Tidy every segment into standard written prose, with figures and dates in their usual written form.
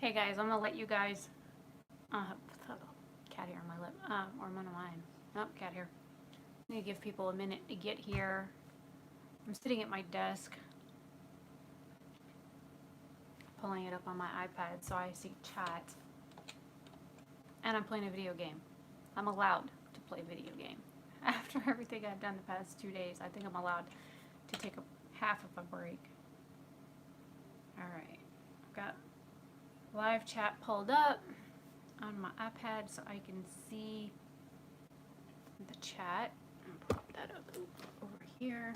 Hey guys, I'm gonna let you guys. Cat hair on my lip, or one of mine. Nope, cat hair. I need to give people a minute to get here. I'm sitting at my desk, pulling it up on my iPad so I see chat, and I'm playing a video game. I'm allowed to play a video game. After everything I've done the past 2 days, I think I'm allowed to take a half of a break. Alright, I've got live chat pulled up on my iPad so I can see the chat. I'll pop that up over here.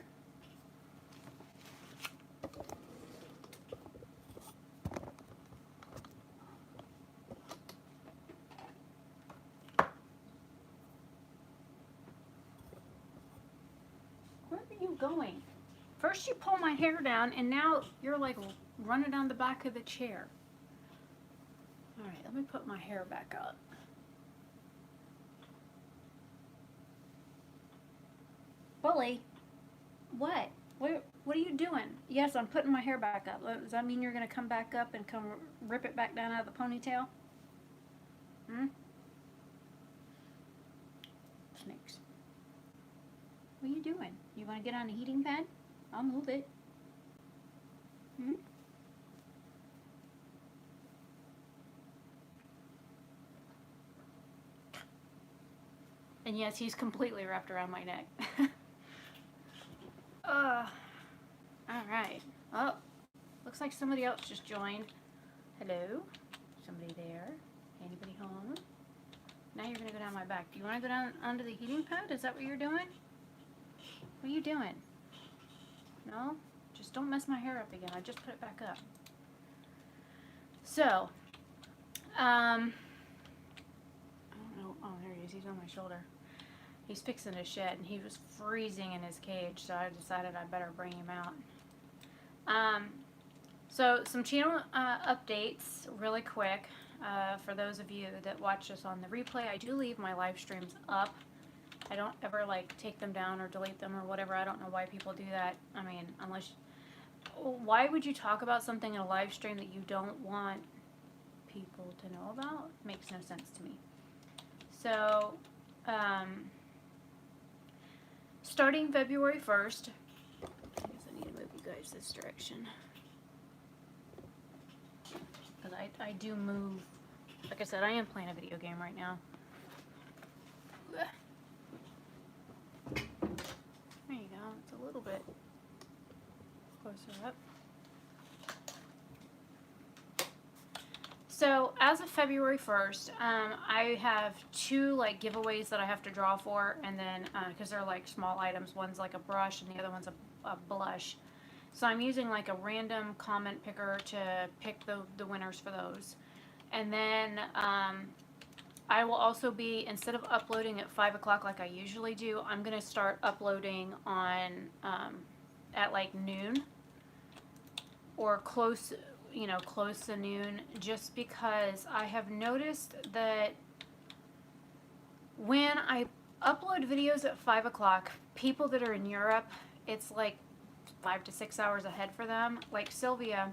Where are you going? First you pull my hair down and now you're like running down the back of the chair. Alright, let me put my hair back up. Bully, what? What are you doing? Yes, I'm putting my hair back up. Does that mean you're going to come back up and come rip it back down out of the ponytail? Snakes. What are you doing? You want to get on the heating pad? I'll move it. And yes, he's completely wrapped around my neck. Alright. Oh, looks like somebody else just joined. Hello? Somebody there? Anybody home? Now you're going to go down my back. Do you want to go down under the heating pad? Is that what you're doing? What are you doing? No? Just don't mess my hair up again. I just put it back up. So, I don't know. Oh, there he is. He's on my shoulder. He's fixing his shed, and he was freezing in his cage, so I decided I better bring him out. So some channel updates really quick. For those of you that watch this on the replay, I do leave my live streams up. I don't ever like take them down or delete them or whatever. I don't know why people do that. I mean, unless... Why would you talk about something in a live stream that you don't want people to know about? Makes no sense to me. So, starting February 1st, I guess I need to move you guys this direction. Because I do move. Like I said, I am playing a video game right now. There you go. It's a little bit closer up. So as of February 1st, I have 2 like giveaways that I have to draw for, and then because they're like small items, one's like a brush and the other one's a blush. So I'm using like a random comment picker to pick the winners for those. And then I will also be, instead of uploading at 5 o'clock like I usually do, I'm going to start uploading on at like noon or close to noon, just because I have noticed that when I upload videos at 5 o'clock, people that are in Europe, it's like 5 to 6 hours ahead for them. Like Sylvia,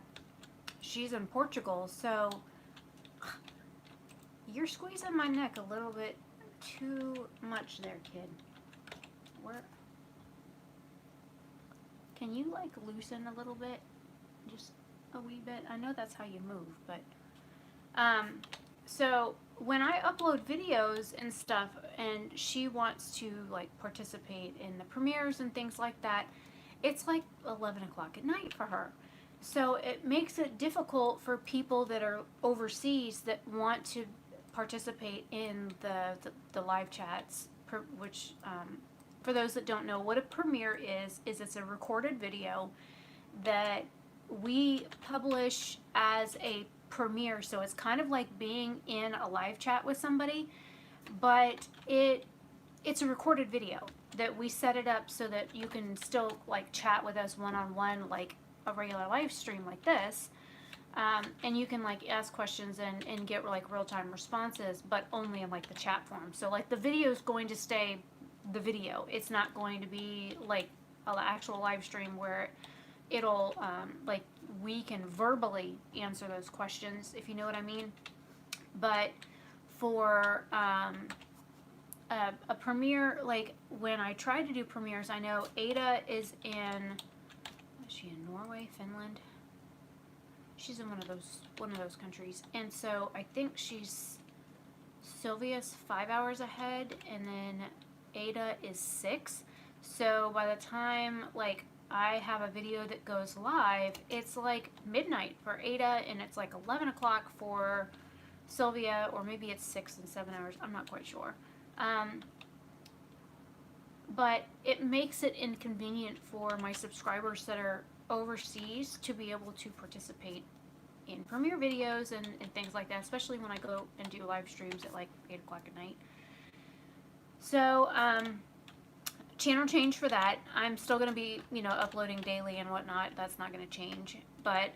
she's in Portugal, so you're squeezing my neck a little bit too much there, kid. Where? Can you like loosen a little bit? Just a wee bit. I know that's how you move, but so when I upload videos and stuff and she wants to like participate in the premieres and things like that, it's like 11 o'clock at night for her. So it makes it difficult for people that are overseas that want to participate in the live chats, which for those that don't know what a premiere is it's a recorded video that we publish as a premiere. So it's kind of like being in a live chat with somebody, but it's a recorded video that we set it up so that you can still like chat with us one-on-one like a regular live stream like this, and you can like ask questions and get like real-time responses, but only in like the chat form. So like the video is going to stay the video. It's not going to be like an actual live stream where it'll like we can verbally answer those questions, if you know what I mean. But for a premiere, like when I try to do premieres, I know Ada is she in Norway, Finland? She's in one of those countries, and so I think Sylvia's 5 hours ahead, and then Ada is 6. So by the time like I have a video that goes live, it's like midnight for Ada, and it's like 11 o'clock for Sylvia, or maybe it's 6 and 7 hours. I'm not quite sure. But it makes it inconvenient for my subscribers that are overseas to be able to participate in premiere videos and things like that, especially when I go and do live streams at like 8 o'clock at night. So, channel change for that. I'm still going to be, uploading daily and whatnot. That's not going to change. But,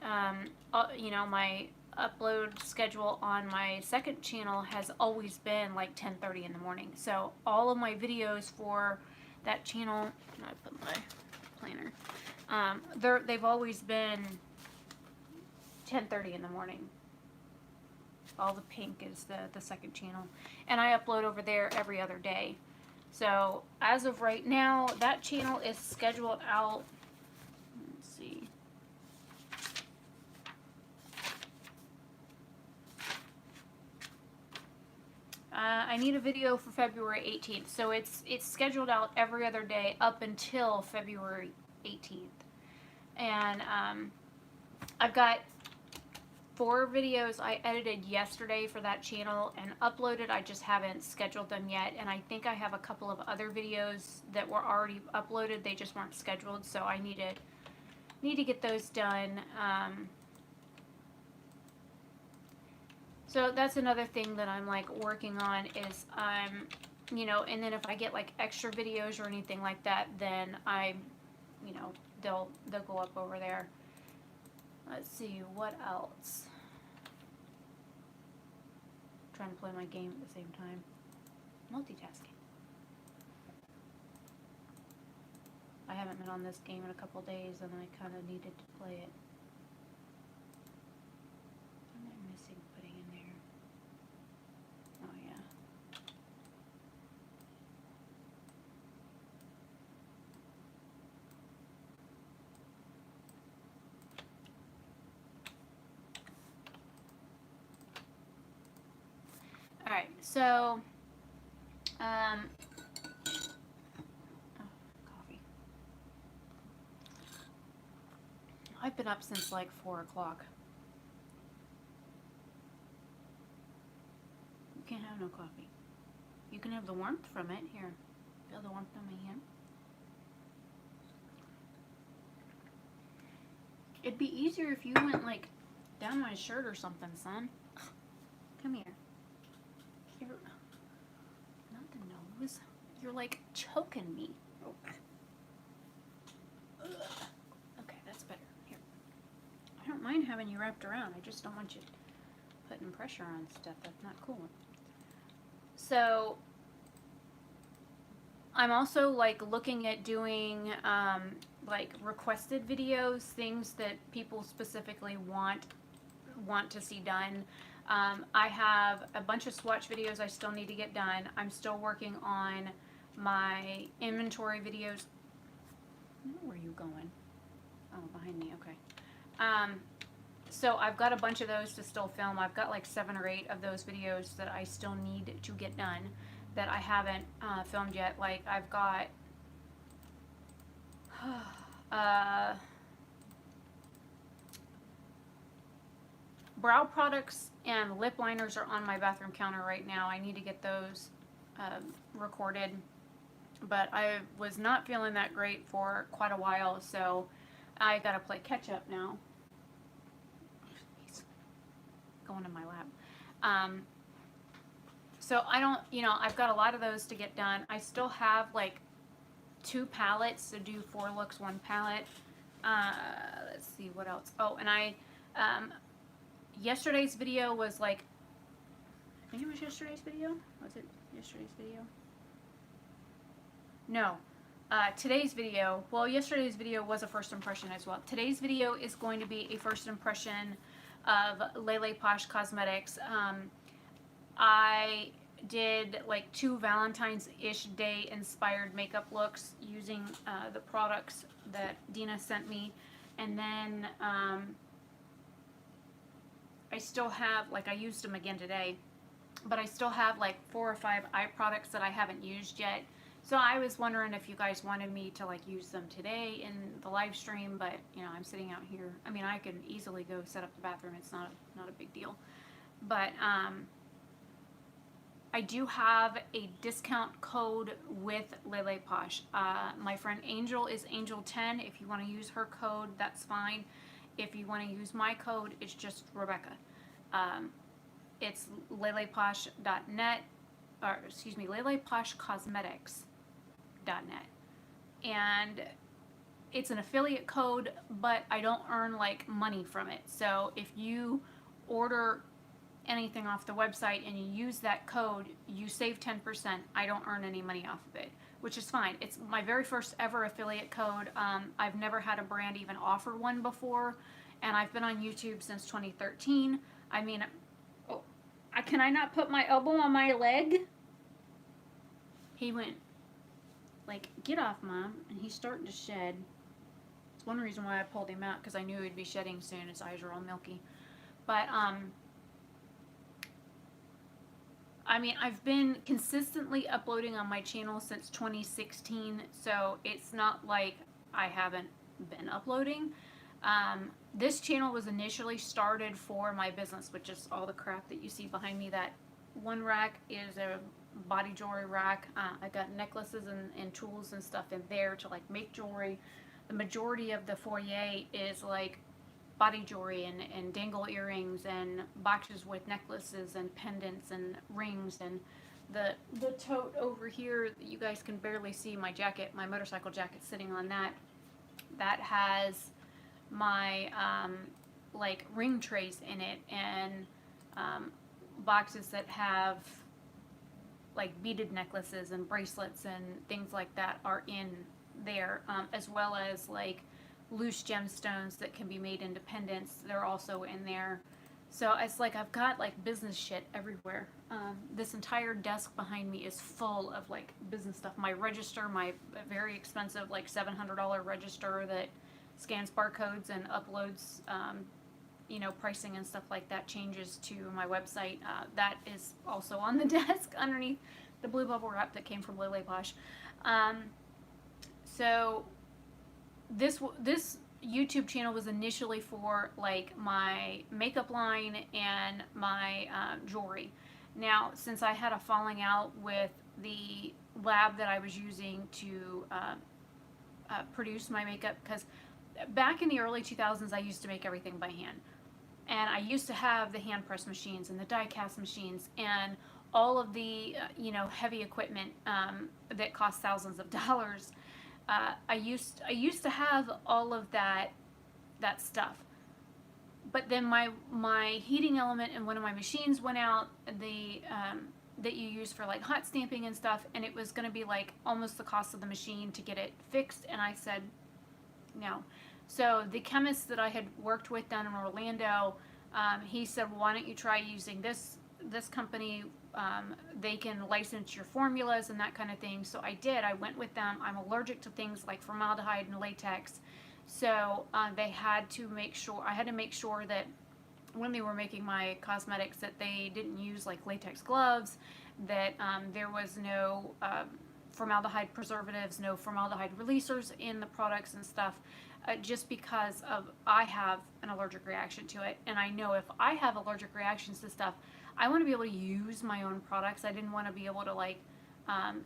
my upload schedule on my second channel has always been like 10:30 in the morning. So all of my videos for that channel, I put my planner, they've always been 10:30 in the morning. All the pink is the second channel, and I upload over there every other day. So as of right now, that channel is scheduled out. Let's see. I need a video for February 18th, so it's scheduled out every other day up until February 18th. And I've got 4 videos I edited yesterday for that channel and uploaded. I just haven't scheduled them yet, and I think I have a couple of other videos that were already uploaded. They just weren't scheduled, so I need to get those done. So that's another thing that I'm like working on is and then if I get like extra videos or anything like that, then they'll go up over there. Let's see, what else? I'm trying to play my game at the same time. Multitasking. I haven't been on this game in a couple days, and I kind of needed to play it. What am I missing putting in there? Oh, yeah. Alright, so, coffee. I've been up since like 4 o'clock. You can't have no coffee. You can have the warmth from it. Here, feel the warmth on my hand. It'd be easier if you went like down my shirt or something, son. Come here. You're not the nose. You're like choking me. Oh. Okay, that's better. Here. I don't mind having you wrapped around. I just don't want you putting pressure on stuff. That's not cool. So I'm also like looking at doing like requested videos, things that people specifically want to see done. I have a bunch of swatch videos I still need to get done. I'm still working on my inventory videos. Where are you going? Oh, behind me. Okay. So I've got a bunch of those to still film. I've got like 7 or 8 of those videos that I still need to get done that I haven't filmed yet. Like I've got brow products and lip liners are on my bathroom counter right now. I need to get those recorded, but I was not feeling that great for quite a while, so I gotta play catch up now. He's going in my lap. So I don't, I've got a lot of those to get done. I still have like 2 palettes to do 4 looks, 1 palette. Let's see what else. Oh, and yesterday's video was like, I think it was yesterday's video. Was it yesterday's video? No. Today's video, well, yesterday's video was a first impression as well. Today's video is going to be a first impression of Lele Posh Cosmetics. I did like 2 Valentine's-ish Day inspired makeup looks using the products that Dina sent me. And then I still have, like, I used them again today, but I still have like 4 or 5 eye products that I haven't used yet. So I was wondering if you guys wanted me to like use them today in the live stream, but you know, I'm sitting out here. I mean, I can easily go set up the bathroom. It's not a big deal. But I do have a discount code with Lele Posh. My friend Angel is Angel10. If you want to use her code, that's fine. If you want to use my code, it's just Rebecca. It's leleposh.net, or excuse me, leleposhcosmetics.net. And it's an affiliate code, but I don't earn like money from it. So if you order anything off the website and you use that code, you save 10%. I don't earn any money off of it, which is fine. It's my very first ever affiliate code. I've never had a brand even offer one before, and I've been on YouTube since 2013. I mean, can I not put my elbow on my leg? He went like, get off, Mom, and he's starting to shed. It's one reason why I pulled him out, because I knew he'd be shedding soon. His eyes are all milky. But I mean, I've been consistently uploading on my channel since 2016, so it's not like I haven't been uploading. This channel was initially started for my business, which is all the crap that you see behind me. That one rack is a body jewelry rack. I got necklaces and tools and stuff in there to like make jewelry. The majority of the foyer is like body jewelry and dangle earrings and boxes with necklaces and pendants and rings, and the tote over here that you guys can barely see, my jacket, my motorcycle jacket sitting on that has my like ring trays in it, and boxes that have like beaded necklaces and bracelets and things like that are in there, as well as like loose gemstones that can be made into pendants. They're also in there. So it's like I've got like business shit everywhere. This entire desk behind me is full of like business stuff. My register, my very expensive like $700 register that scans barcodes and uploads you know, pricing and stuff like that, changes to my website. That is also on the desk underneath the blue bubble wrap that came from Lele Posh. So this YouTube channel was initially for like my makeup line and my jewelry. Now, since I had a falling out with the lab that I was using to produce my makeup, because back in the early 2000s I used to make everything by hand, and I used to have the hand press machines and the die cast machines and all of the you know, heavy equipment that cost thousands of dollars. I used to have all of that stuff, but then my heating element in one of my machines went out, the that you use for like hot stamping and stuff, and it was going to be like almost the cost of the machine to get it fixed, and I said no. So the chemist that I had worked with down in Orlando, he said, well, why don't you try using this company? They can license your formulas and that kind of thing. So I did. I went with them. I'm allergic to things like formaldehyde and latex. So they had to make sure, I had to make sure that when they were making my cosmetics that they didn't use like latex gloves, that there was no formaldehyde preservatives, no formaldehyde releasers in the products and stuff, just because of I have an allergic reaction to it. And I know if I have allergic reactions to stuff, I want to be able to use my own products. I didn't want to be able to like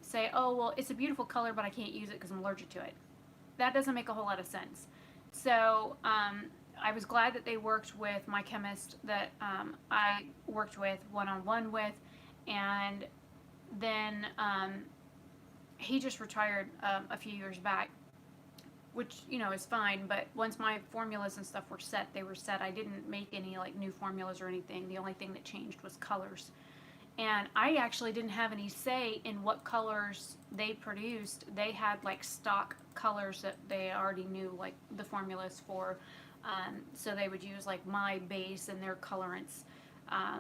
say, oh, well, it's a beautiful color, but I can't use it because I'm allergic to it. That doesn't make a whole lot of sense. So I was glad that they worked with my chemist that I worked with one-on-one with, and then he just retired a few years back, which, you know, is fine. But once my formulas and stuff were set, they were set. I didn't make any like new formulas or anything. The only thing that changed was colors. And I actually didn't have any say in what colors they produced. They had like stock colors that they already knew like the formulas for. So they would use like my base and their colorants uh,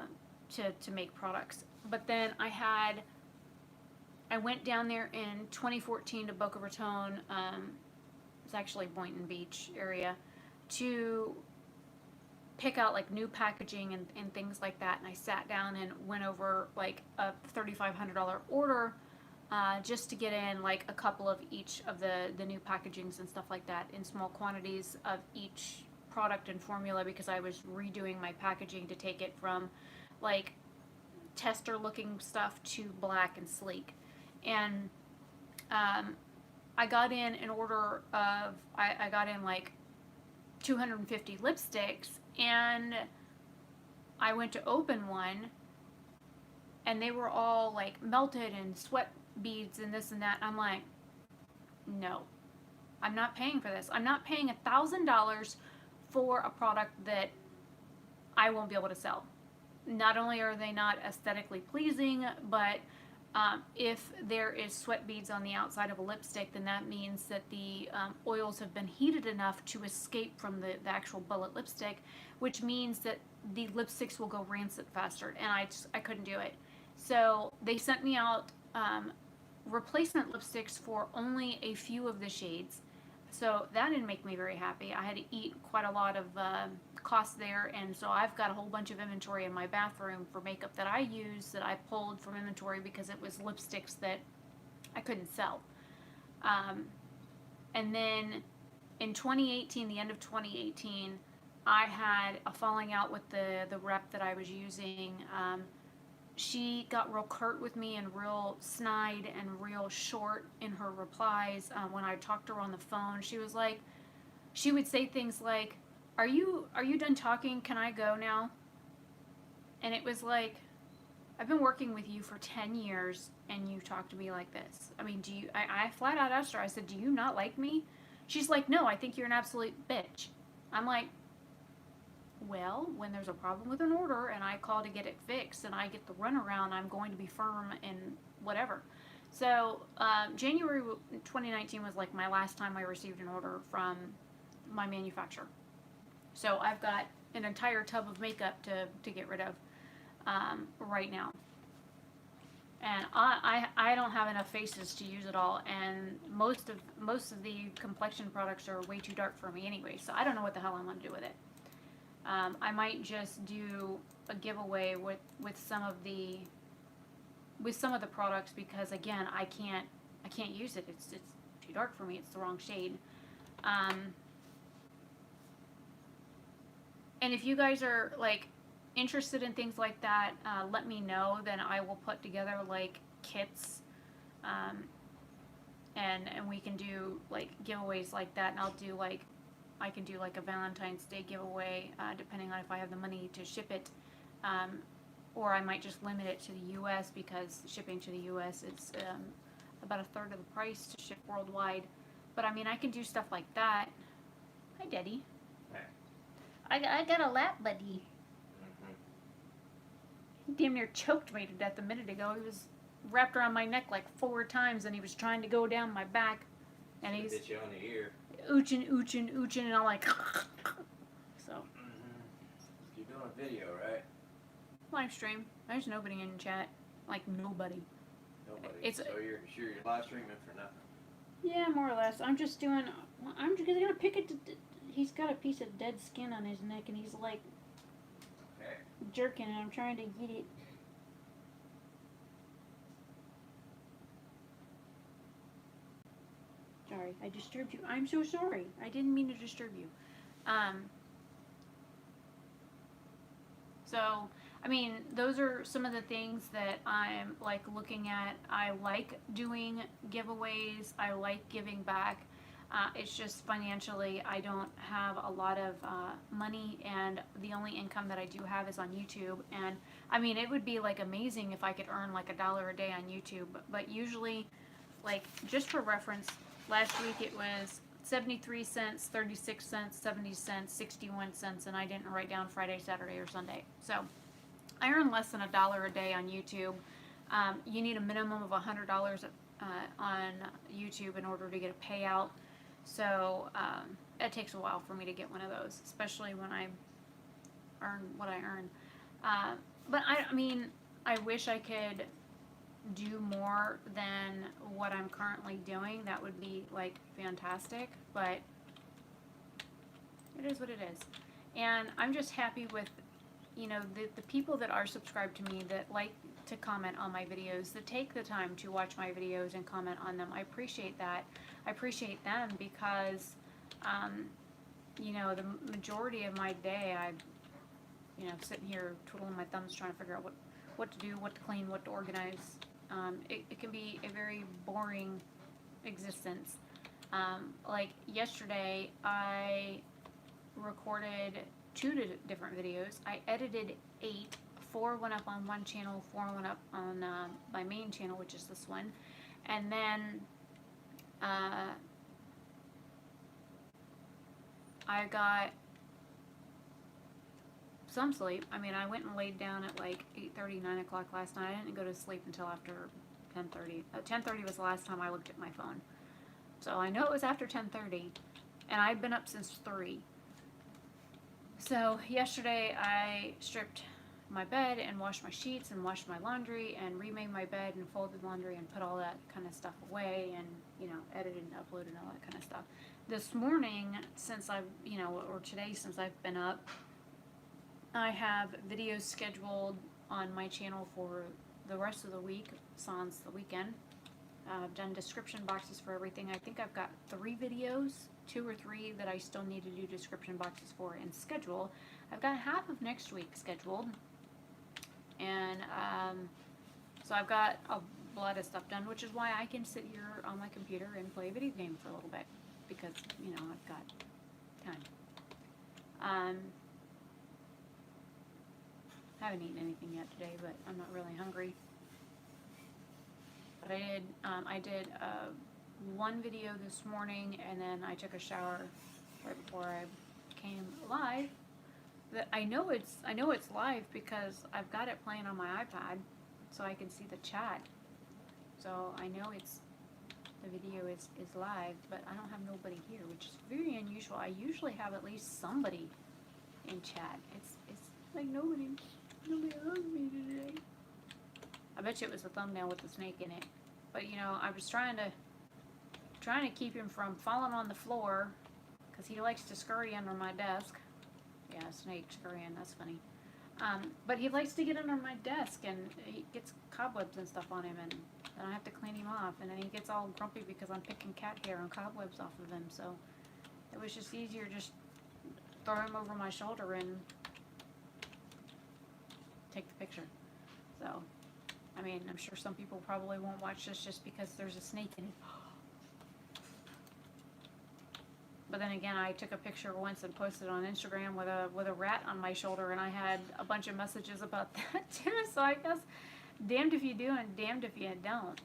to make products. But then I went down there in 2014 to Boca Raton. It's actually Boynton Beach area to pick out like new packaging and things like that. And I sat down and went over like a $3,500 order just to get in like a couple of each of the new packagings and stuff like that in small quantities of each product and formula, because I was redoing my packaging to take it from like tester looking stuff to black and sleek. And I got in an order of, I got in like 250 lipsticks, and I went to open one and they were all like melted and sweat beads and this and that. I'm like, no, I'm not paying for this. I'm not paying $1,000 for a product that I won't be able to sell. Not only are they not aesthetically pleasing, but if there is sweat beads on the outside of a lipstick, then that means that the oils have been heated enough to escape from the actual bullet lipstick, which means that the lipsticks will go rancid faster, and I couldn't do it. So they sent me out replacement lipsticks for only a few of the shades. So that didn't make me very happy. I had to eat quite a lot of cost there, and so I've got a whole bunch of inventory in my bathroom for makeup that I use that I pulled from inventory because it was lipsticks that I couldn't sell. And then in 2018, the end of 2018, I had a falling out with the rep that I was using. She got real curt with me and real snide and real short in her replies. When I talked to her on the phone, she was like, she would say things like, are you done talking? Can I go now? And it was like, I've been working with you for 10 years and you talk to me like this. I mean, I flat out asked her, I said, do you not like me? She's like, no, I think you're an absolute bitch. I'm like, well, when there's a problem with an order and I call to get it fixed and I get the runaround, I'm going to be firm and whatever. So January 2019 was like my last time I received an order from my manufacturer. So I've got an entire tub of makeup to get rid of right now. And I don't have enough faces to use it all, and most of the complexion products are way too dark for me anyway, so I don't know what the hell I'm going to do with it. I might just do a giveaway with some of the products, because again, I can't use it. It's too dark for me. It's the wrong shade. And if you guys are like interested in things like that, let me know. Then I will put together like kits, and we can do like giveaways like that. And I can do like a Valentine's Day giveaway, depending on if I have the money to ship it, or I might just limit it to the U.S. because shipping to the U.S. is about a third of the price to ship worldwide. But I mean, I can do stuff like that. Hi, Daddy. I got a lap buddy. He damn near choked me to death a minute ago. He was wrapped around my neck like 4 times, and he was trying to go down my back. And he's bit you on the ear. Ooching, and I'm like, so. You're doing a video, right? Live stream. There's nobody in chat. Like nobody. Nobody. So you're live streaming for nothing. Yeah, more or less. I'm just doing. I'm just gonna pick it. He's got a piece of dead skin on his neck, and he's like jerking, and I'm trying to get it. Sorry, I disturbed you. I'm so sorry. I didn't mean to disturb you. So, I mean, those are some of the things that I'm like looking at. I like doing giveaways. I like giving back. It's just financially, I don't have a lot of money, and the only income that I do have is on YouTube. And I mean, it would be like amazing if I could earn like $1 a day on YouTube, but usually, like, just for reference, last week it was 73 cents, 36 cents, 70 cents, 61 cents, and I didn't write down Friday, Saturday, or Sunday. So I earn less than $1 a day on YouTube. You need a minimum of $100 on YouTube in order to get a payout. So it takes a while for me to get one of those, especially when I earn what I earn. But I mean, I wish I could do more than what I'm currently doing. That would be like fantastic, but it is what it is. And I'm just happy with, you know, the people that are subscribed to me, that like to comment on my videos, that take the time to watch my videos and comment on them. I appreciate that. I appreciate them because, you know, the majority of my day, you know, sitting here twiddling my thumbs trying to figure out what to do, what to clean, what to organize. It can be a very boring existence. Like yesterday, I recorded 2 different videos. I edited 8. 4 went up on one channel, 4 went up on my main channel, which is this one. And then I got some sleep. I mean, I went and laid down at like 8:30, 9 o'clock last night. I didn't go to sleep until after 10:30. 10:30 was the last time I looked at my phone. So I know it was after 10:30, and I've been up since 3. So yesterday I stripped my bed and washed my sheets and washed my laundry and remade my bed and folded laundry and put all that kind of stuff away and, you know, edited and uploaded and all that kind of stuff. This morning, since I've, you know, or today since I've been up, I have videos scheduled on my channel for the rest of the week, sans the weekend. I've done description boxes for everything. I think I've got 3 videos, 2 or 3 that I still need to do description boxes for and schedule. I've got half of next week scheduled. And so I've got a lot of stuff done, which is why I can sit here on my computer and play a video game for a little bit. Because, you know, I've got time. Haven't eaten anything yet today, but I'm not really hungry. But I did one video this morning, and then I took a shower right before I came live. That I know it's live because I've got it playing on my iPad, so I can see the chat. So I know the video is live, but I don't have nobody here, which is very unusual. I usually have at least somebody in chat. It's like nobody loves me today. I bet you it was the thumbnail with the snake in it. But you know, I was trying to keep him from falling on the floor because he likes to scurry under my desk. Yeah, snake scurrying, that's funny. But he likes to get under my desk and he gets cobwebs and stuff on him, and then I have to clean him off, and then he gets all grumpy because I'm picking cat hair and cobwebs off of him. So it was just easier just throw him over my shoulder and take the picture. So, I mean, I'm sure some people probably won't watch this just because there's a snake in it. But then again, I took a picture once and posted on Instagram with a rat on my shoulder, and I had a bunch of messages about that too. So I guess damned if you do and damned if you don't.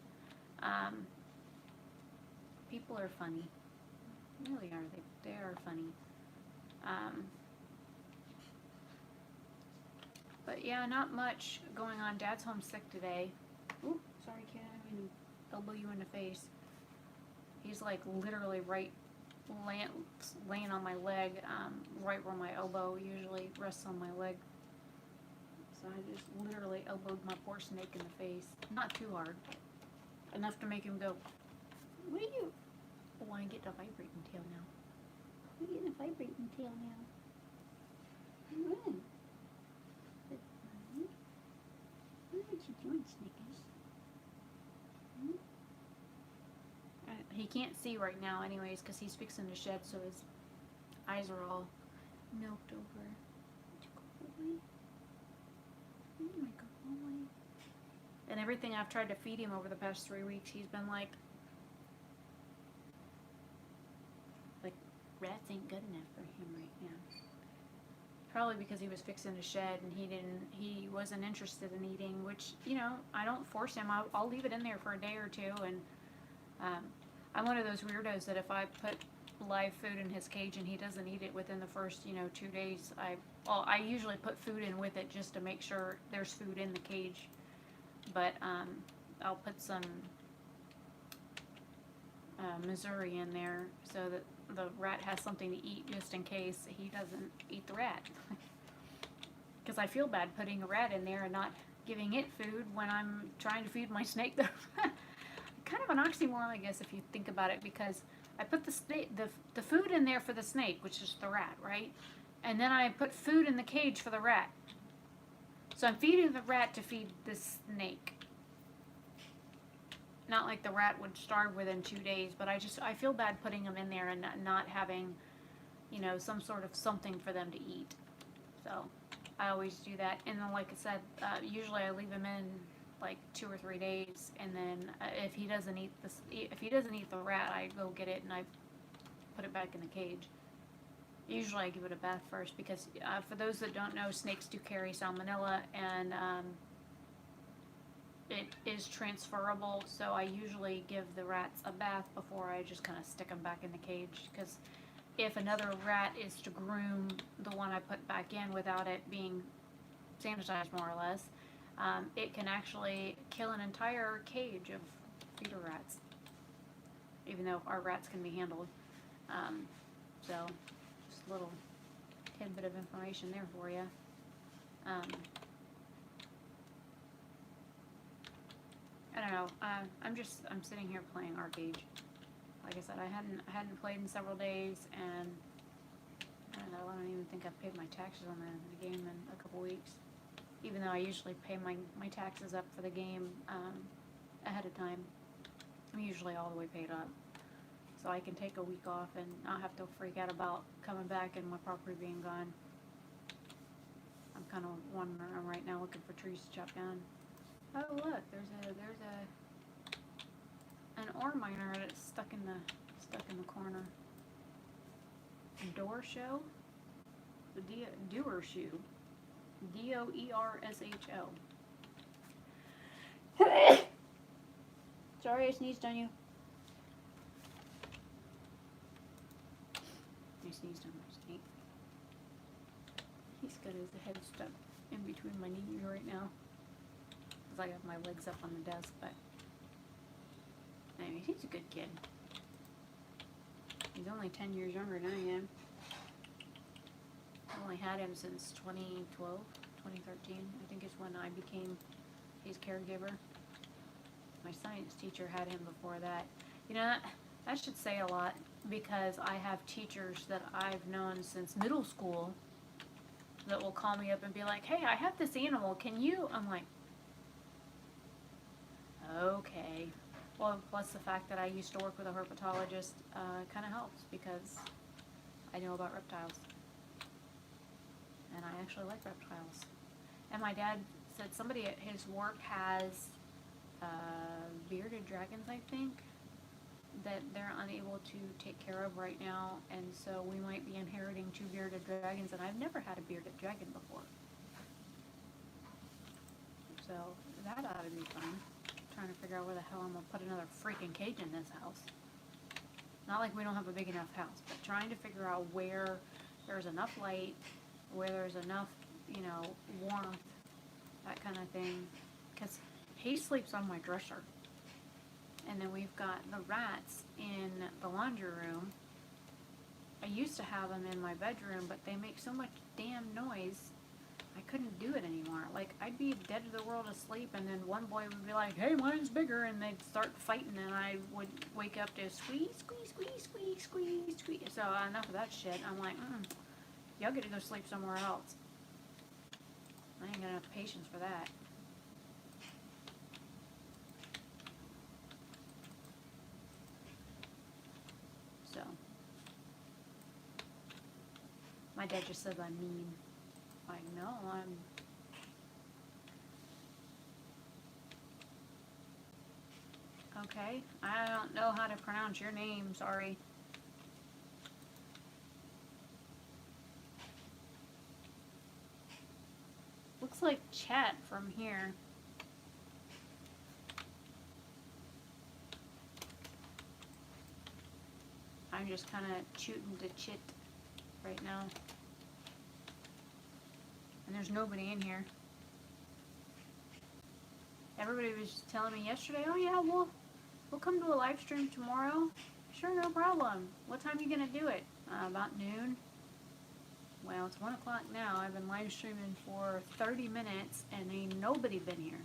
People are funny. They really are. They are funny. But yeah, not much going on. Dad's home sick today. Ooh, sorry, kid. I didn't elbow you in the face. He's like literally laying on my leg, right where my elbow usually rests on my leg. So I just literally elbowed my poor snake in the face. Not too hard, but enough to make him go, what are you? Oh, I get the vibrating tail now. I'm getting a vibrating tail now. What you doing, Snickers? He can't see right now anyways because he's fixing the shed, so his eyes are all milked over. Oh my God. And everything I've tried to feed him over the past 3 weeks, he's been like rats ain't good enough for him right now. Probably because he was fixing the shed and he wasn't interested in eating, which, you know, I don't force him. I'll leave it in there for a day or two, and I'm one of those weirdos that if I put live food in his cage and he doesn't eat it within the first, 2 days, I well, I usually put food in with it just to make sure there's food in the cage. But I'll put some Missouri in there so that the rat has something to eat just in case he doesn't eat the rat. Because I feel bad putting a rat in there and not giving it food when I'm trying to feed my snake. Kind of an oxymoron, I guess, if you think about it, because I put the food in there for the snake, which is the rat, right? And then I put food in the cage for the rat. So I'm feeding the rat to feed the snake. Not like the rat would starve within 2 days, but I feel bad putting them in there and not having, some sort of something for them to eat. So I always do that. And then, like I said, usually I leave him in like 2 or 3 days, and then if he doesn't eat the rat, I go get it and I put it back in the cage. Usually I give it a bath first because for those that don't know, snakes do carry salmonella, and it is transferable, so I usually give the rats a bath before I just kind of stick them back in the cage, because if another rat is to groom the one I put back in without it being sanitized more or less, it can actually kill an entire cage of feeder rats, even though our rats can be handled. So just a little tidbit of information there for you. I don't know. I'm sitting here playing Arcade. Like I said, I hadn't played in several days, and I don't even think I've paid my taxes on the game in a couple weeks. Even though I usually pay my taxes up for the game ahead of time. I'm usually all the way paid up, so I can take a week off and not have to freak out about coming back and my property being gone. I'm kind of wandering around right now looking for trees to chop down. Oh look, there's an ore miner that's stuck in the corner. Door show? The doer shoe. Doersho. Sorry, I sneezed on you. I sneezed on my snake. He's got his head stuck in between my knees right now. I have my legs up on the desk, but anyway, he's a good kid. He's only 10 years younger than I am. I've only had him since 2012, 2013, I think is when I became his caregiver. My science teacher had him before that. That should say a lot, because I have teachers that I've known since middle school that will call me up and be like, hey, I have this animal, can you? I'm like, okay. Well, plus the fact that I used to work with a herpetologist kind of helps, because I know about reptiles. And I actually like reptiles. And my dad said somebody at his work has bearded dragons, I think, that they're unable to take care of right now. And so we might be inheriting 2 bearded dragons, and I've never had a bearded dragon before. So that ought to be fun. Trying to figure out where the hell I'm going to put another freaking cage in this house. Not like we don't have a big enough house, but trying to figure out where there's enough light, where there's enough, warmth, that kind of thing. Because he sleeps on my dresser. And then we've got the rats in the laundry room. I used to have them in my bedroom, but they make so much damn noise, I couldn't do it anymore. Like, I'd be dead to the world asleep, and then one boy would be like, hey, mine's bigger, and they'd start fighting, and I would wake up to squeeze, squeeze, squeeze, squeeze, squeeze, squeeze. So enough of that shit. I'm like, y'all get to go sleep somewhere else. I ain't got enough patience for that. So, my dad just says I'm mean. Like, no, I'm... Okay, I don't know how to pronounce your name, sorry. Looks like chat from here. I'm just kind of shooting to chit right now. And there's nobody in here. Everybody was just telling me yesterday, oh yeah, we'll come to a live stream tomorrow. Sure, no problem. What time are you going to do it? About noon. Well, it's 1 o'clock now. I've been live streaming for 30 minutes and ain't nobody been here.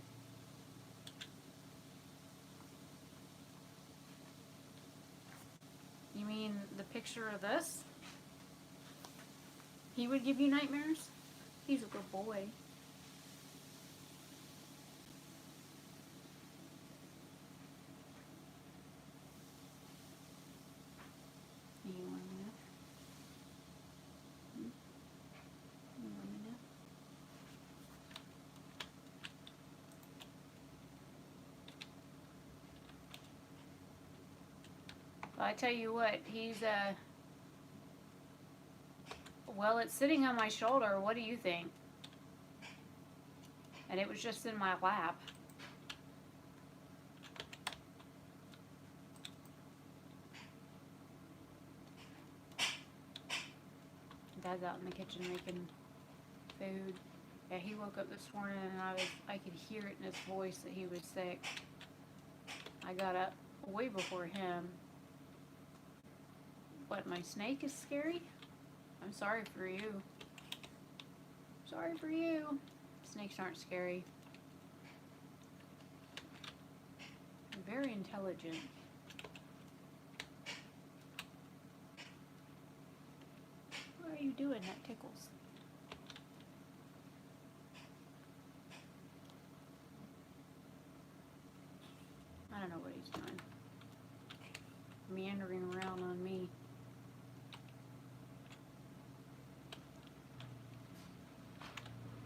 You mean the picture of this? He would give you nightmares? He's a good boy. You want to know? You want to know? Well, I tell you what, he's well, it's sitting on my shoulder. What do you think? And it was just in my lap. Dad's out in the kitchen making food. Yeah, he woke up this morning and I could hear it in his voice that he was sick. I got up way before him. What, my snake is scary? I'm sorry for you. Sorry for you. Snakes aren't scary. They're very intelligent. What are you doing? That tickles. I don't know what he's doing. Meandering around on me.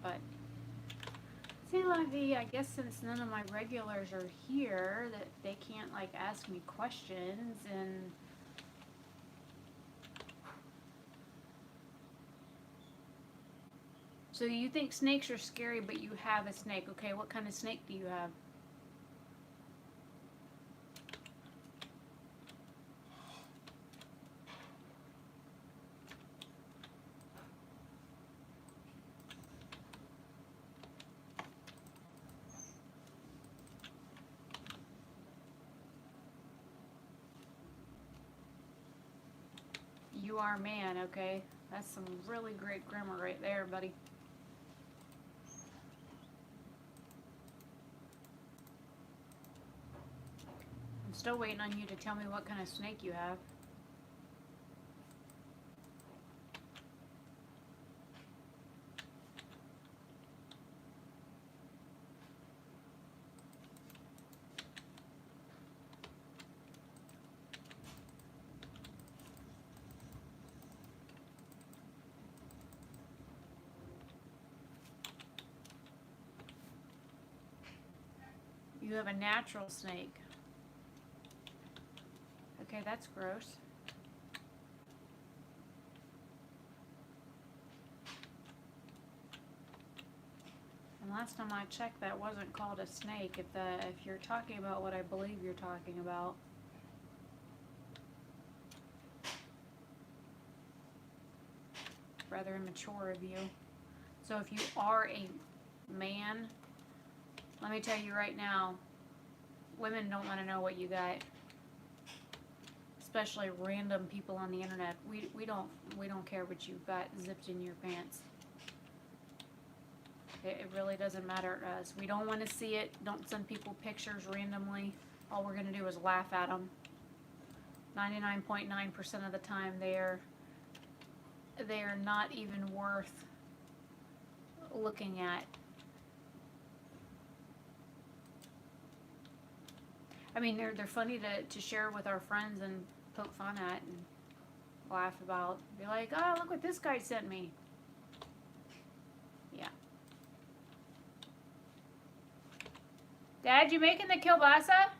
But see, Lovey, I guess since none of my regulars are here, that they can't like ask me questions and so you think snakes are scary, but you have a snake. Okay, what kind of snake do you have? You are a man, okay? That's some really great grammar right there, buddy. I'm still waiting on you to tell me what kind of snake you have. You have a natural snake. Okay, that's gross. And last time I checked, that wasn't called a snake. If you're talking about what I believe you're talking about. Rather immature of you. So if you are a man, let me tell you right now, women don't want to know what you got. Especially random people on the internet. We don't care what you've got zipped in your pants. It really doesn't matter to us. We don't want to see it. Don't send people pictures randomly. All we're going to do is laugh at them. 99.9% of the time they are not even worth looking at. I mean, they're funny to share with our friends and poke fun at and laugh about. Be like, oh, look what this guy sent me. Yeah. Dad, you making the kielbasa?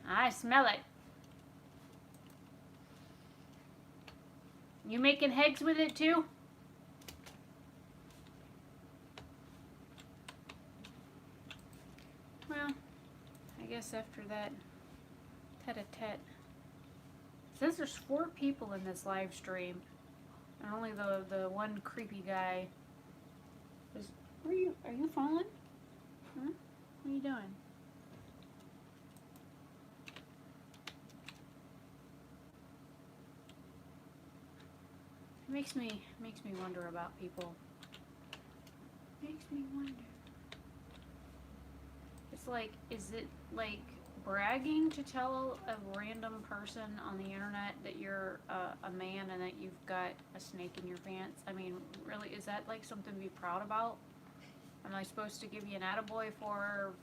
I smell it. You making eggs with it too? Well, I guess after that tete-a-tete. It says there's 4 people in this live stream. And only the one creepy guy is. Are you falling? Huh? What are you doing? It makes me wonder about people. Makes me wonder. It's like, is it like bragging to tell a random person on the internet that you're a man and that you've got a snake in your pants? I mean, really, is that like something to be proud about? Am I supposed to give you an attaboy for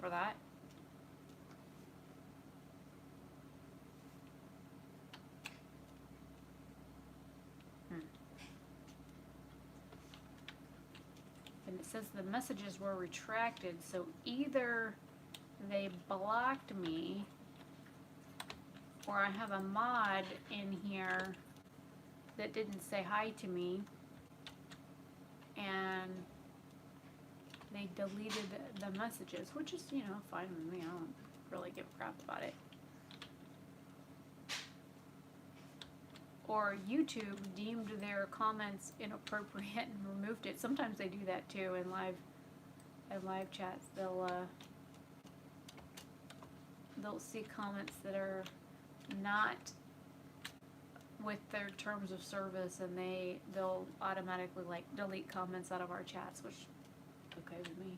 that? And it says the messages were retracted, so either they blocked me or I have a mod in here that didn't say hi to me and they deleted the messages, which is, you know, fine with me. I don't really give a crap about it. Or YouTube deemed their comments inappropriate and removed it. Sometimes they do that too in live chats. They'll see comments that are not with their terms of service, and they'll automatically like delete comments out of our chats, which is okay with me.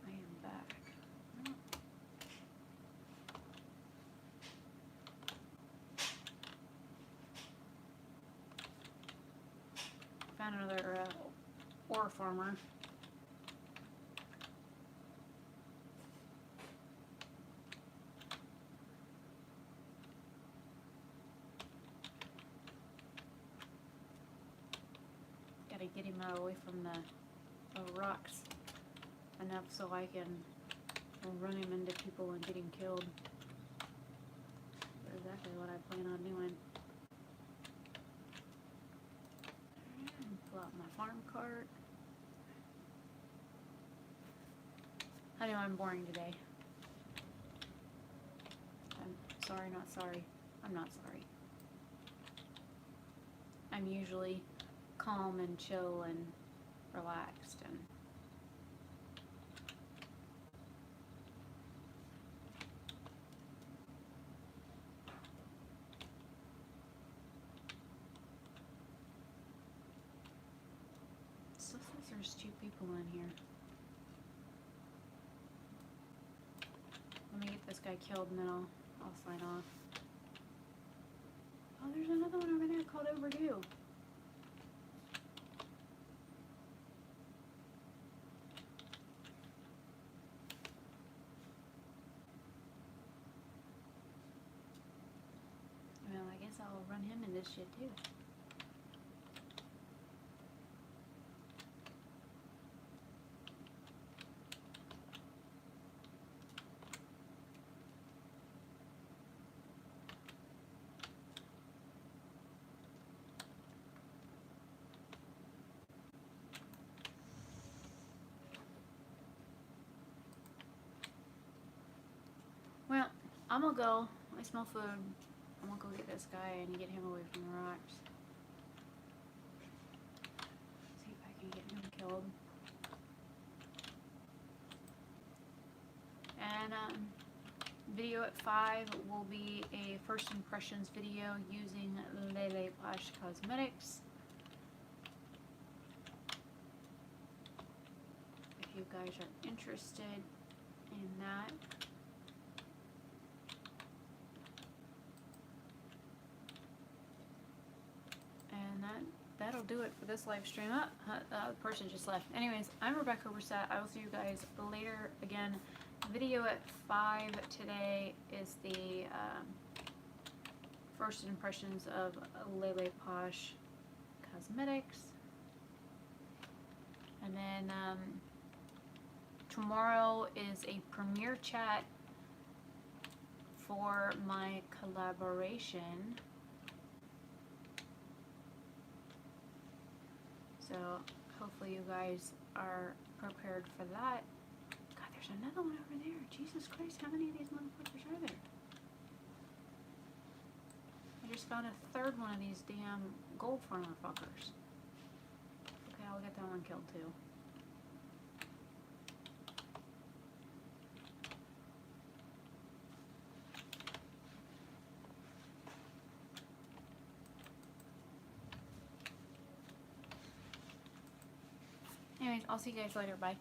I am back. Found another ore farmer. Gotta get him out away from the rocks enough so I can run him into people and get him killed. That's exactly what I plan on doing. Pull out my farm cart. I know I'm boring today. I'm sorry, not sorry. I'm not sorry. I'm usually calm and chill and relaxed and so there's 2 people in here. Let me get this guy killed and then I'll sign off. Oh, there's another one over there called Overdue. Well, I guess I'll run him in this shit too. Well, I'm gonna go. I smell food. I'm gonna go get this guy and get him away from the rocks. See if I can get him killed. And video at 5 will be a first impressions video using Lele Posh Cosmetics. If you guys are interested in that. And that'll do it for this live stream. The person just left. Anyways, I'm Rebecca Oberstadt. I will see you guys later. Again, video at 5 today is the first impressions of Lele Posh Cosmetics. And then tomorrow is a premiere chat for my collaboration. So hopefully you guys are prepared for that. God, there's another one over there. Jesus Christ, how many of these motherfuckers are there? I just found a third one of these damn gold farmer fuckers. Okay, I'll get that one killed too. Anyways, I'll see you guys later. Bye.